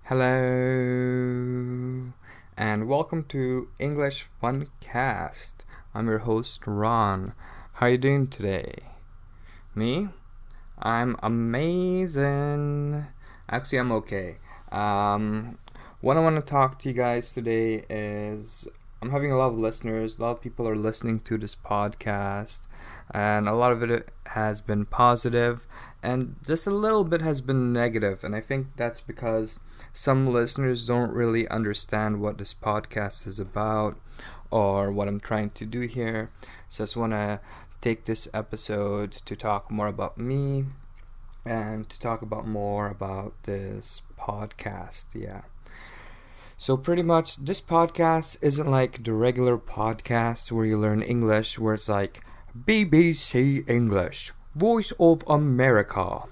Hello, and welcome to English Funcast. I'm your host, Ron. How are you doing today? Me? I'm amazing. Actually, I'm okay. What I want to talk to you guys today is I'm having a lot of listeners. A lot of people are listening to this podcast, and a lot of it has been positive, and just a little bit has been negative. And I think that's because some listeners don't really understand what this podcast is about or what I'm trying to do here. So I just want to take this episode to talk more about me and to talk about more about this podcast. Yeah. So pretty much this podcast isn't like the regular podcast where you learn English, where it's like BBC English, Voice of America.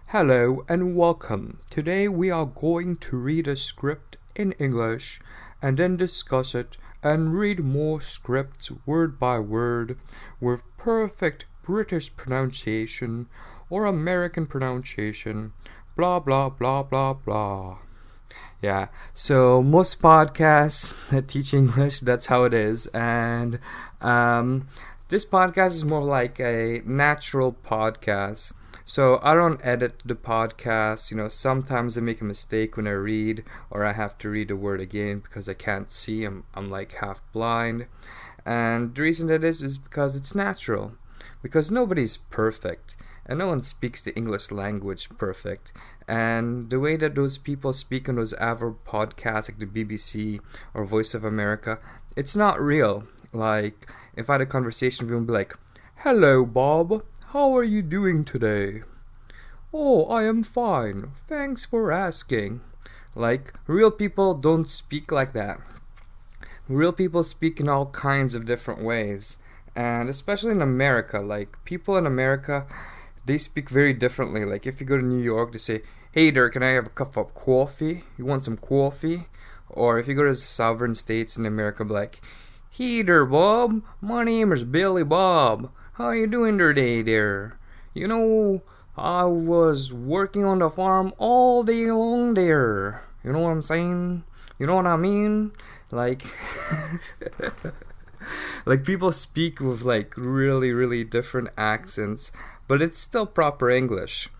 Hello and welcome. Today we are going to read a script in English and then discuss it and read more scripts word by word with perfect British pronunciation or American pronunciation, blah blah blah blah blah. Yeah, so most podcasts that teach English, that's how it is. And this podcast is more like a natural podcast. So I don't edit the podcast. Sometimes I make a mistake when I read, or I have to read the word again because I can't see. I'm like half blind. And the reason that is because it's natural. Because nobody's perfect. And no one speaks the English language perfect. And the way that those people speak on those other podcasts like the BBC or Voice of America, it's not real. Like, if I had a conversation with them, I'd be like, "Hello, Bob. How are you doing today?" "Oh, I am fine. Thanks for asking." Like, real people don't speak like that. Real people speak in all kinds of different ways. And especially in America, like, people in America, they speak very differently. Like, if you go to New York, they say, "Hey there, can I have a cup of coffee? You want some coffee?" Or if you go to southern states in America, be like, "Hey there, Bob. My name is Billy Bob. How you doing today there? I was working on the farm all day long there. You know what I'm saying? You know what I mean?" Like, like people speak with like really, really different accents, but it's still proper English.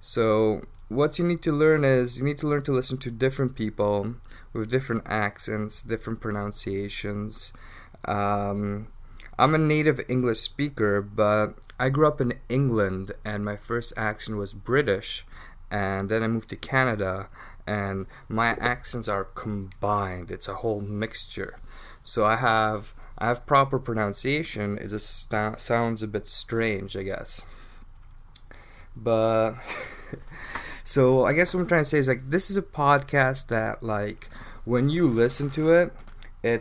So what you need to learn is you need to learn to listen to different people with different accents, different pronunciations. I'm a native English speaker, but I grew up in England and my first accent was British, and then I moved to Canada and my accents are combined. It's a whole mixture. So I have proper pronunciation. It just sounds a bit strange, I guess. But so I guess what I'm trying to say is like this is a podcast that like when you listen to it,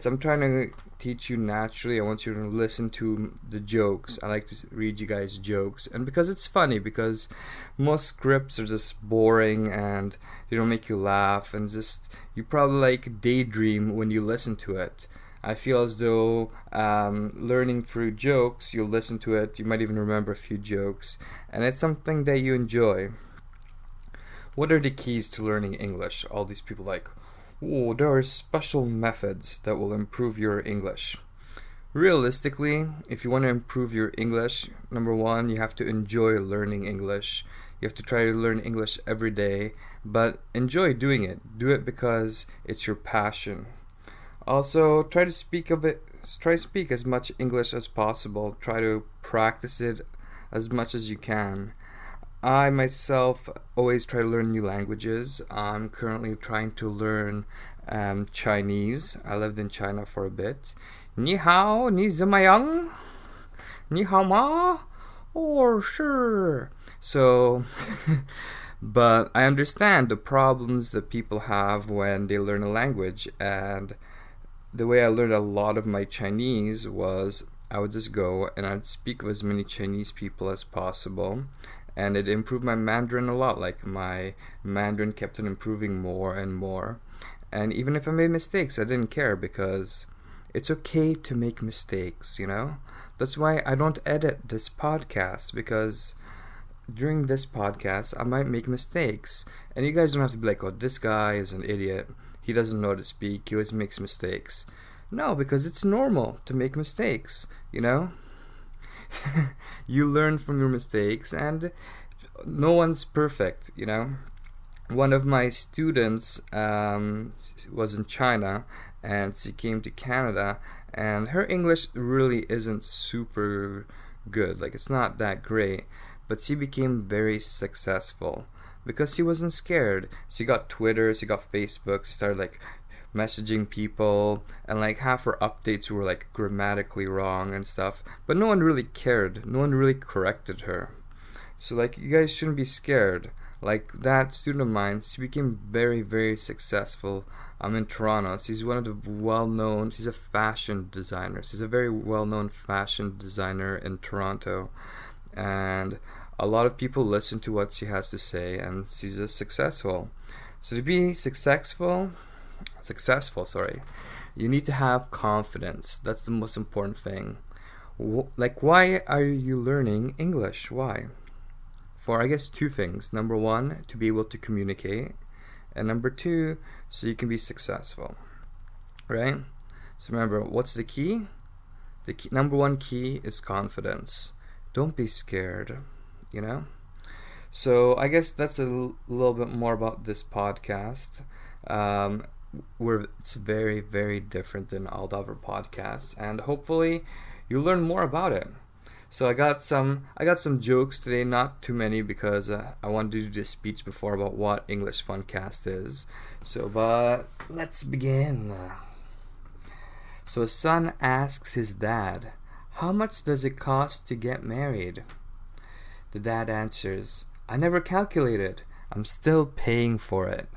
I'm trying to teach you naturally. I want you to listen to the jokes. I like to read you guys jokes, and because it's funny, because most scripts are just boring and they don't make you laugh, and just you probably like daydream when you listen to it. I feel as though learning through jokes, you'll listen to it, you might even remember a few jokes, and it's something that you enjoy. What are the keys to learning English? All these people like, "Oh, there are special methods that will improve your English." Realistically, if you want to improve your English, number one, you have to enjoy learning English. You have to try to learn English every day, but enjoy doing it. Do it because it's your passion. Also, try to speak as much English as possible. Try to practice it as much as you can. I myself always try to learn new languages. I'm currently trying to learn Chinese. I lived in China for a bit. Ni hao, ni zimayang, ni hao ma, oh sure. So, but I understand the problems that people have when they learn a language, and the way I learned a lot of my Chinese was I would just go and I'd speak with as many Chinese people as possible, and it improved my Mandarin a lot. Like my Mandarin kept on improving more and more, and even if I made mistakes, I didn't care because it's okay to make mistakes. That's why I don't edit this podcast, because during this podcast, I might make mistakes. And you guys don't have to be like, oh, this guy is an idiot. He doesn't know how to speak. He always makes mistakes. No, because it's normal to make mistakes, you know? You learn from your mistakes, and no one's perfect, you know? One of my students was in China, and she came to Canada, and her English really isn't super good. Like, it's not that great, but she became very successful because she wasn't scared. She got Twitter, she got Facebook, she started like messaging people, and like half her updates were like grammatically wrong and stuff, but no one really cared. No one really corrected her. So like, you guys shouldn't be scared. Like that student of mine, she became very, very successful. I'm in Toronto. She's one of the well-known. She's a fashion designer. She's a very well-known fashion designer in Toronto, and a lot of people listen to what she has to say, and she's a successful. So to be successful, you need to have confidence. That's the most important thing. Like, why are you learning English? Why? For, I guess, two things. Number one, to be able to communicate, and number two, so you can be successful, right? So remember, what's the key? The key, number one key is confidence. Don't be scared, you know? So I guess that's a little bit more about this podcast. Where it's very, very different than all the other podcasts, and hopefully you learn more about it. So I got some jokes today, not too many, because I wanted to do this speech before about what English Funcast is. So, but let's begin. So a son asks his dad, "How much does it cost to get married?" The dad answers, "I never calculated. I'm still paying for it."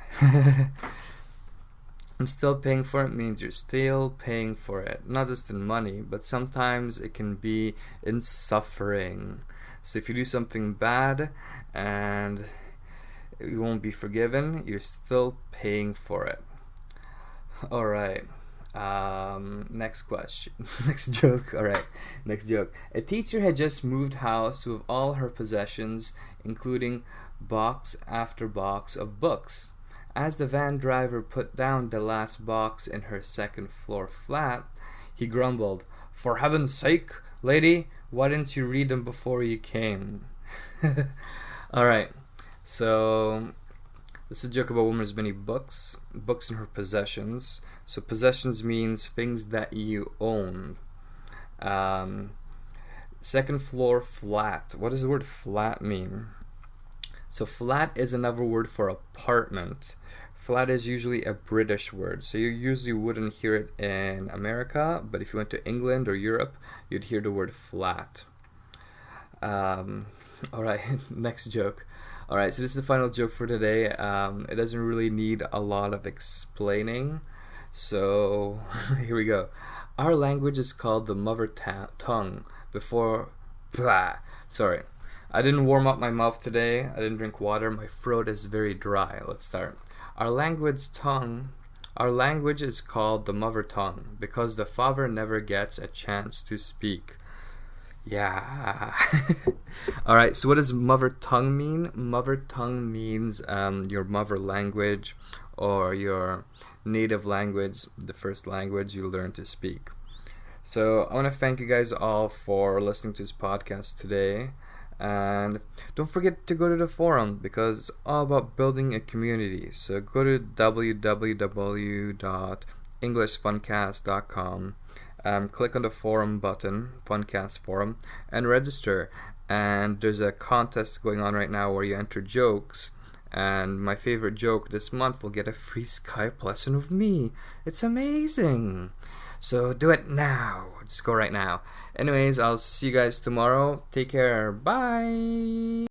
I'm still paying for it means you're still paying for it. Not just in money, but sometimes it can be in suffering. So if you do something bad and you won't be forgiven, you're still paying for it. Alright. Next question. Next joke. Alright. Next joke. A teacher had just moved house with all her possessions, including box after box of books. As the van driver put down the last box in her second floor flat, he grumbled, "For heaven's sake, lady, why didn't you read them before you came?" Alright, so this is a joke about a woman who has many books in her possessions. So possessions means things that you own. Second floor flat. What does the word flat mean? So flat is another word for apartment. Flat is usually a British word, so you usually wouldn't hear it in America, but if you went to England or Europe, you'd hear the word flat. Alright, next joke. Alright, so this is the final joke for today. It doesn't really need a lot of explaining, so here we go. Our language is called the mother tongue. Sorry. I didn't warm up my mouth today. I didn't drink water. My throat is very dry. Let's start. Our language is called the mother tongue because the father never gets a chance to speak. Yeah. Alright, so what does mother tongue mean? Mother tongue means your mother language or your native language, the first language you learn to speak. So I want to thank you guys all for listening to this podcast today. And don't forget to go to the forum because it's all about building a community. So go to www.englishfuncast.com, click on the forum button, Funcast Forum, and register. And there's a contest going on right now where you enter jokes. And my favorite joke this month will get a free Skype lesson with me. It's amazing. So do it now. Just go right now. Anyways, I'll see you guys tomorrow. Take care. Bye.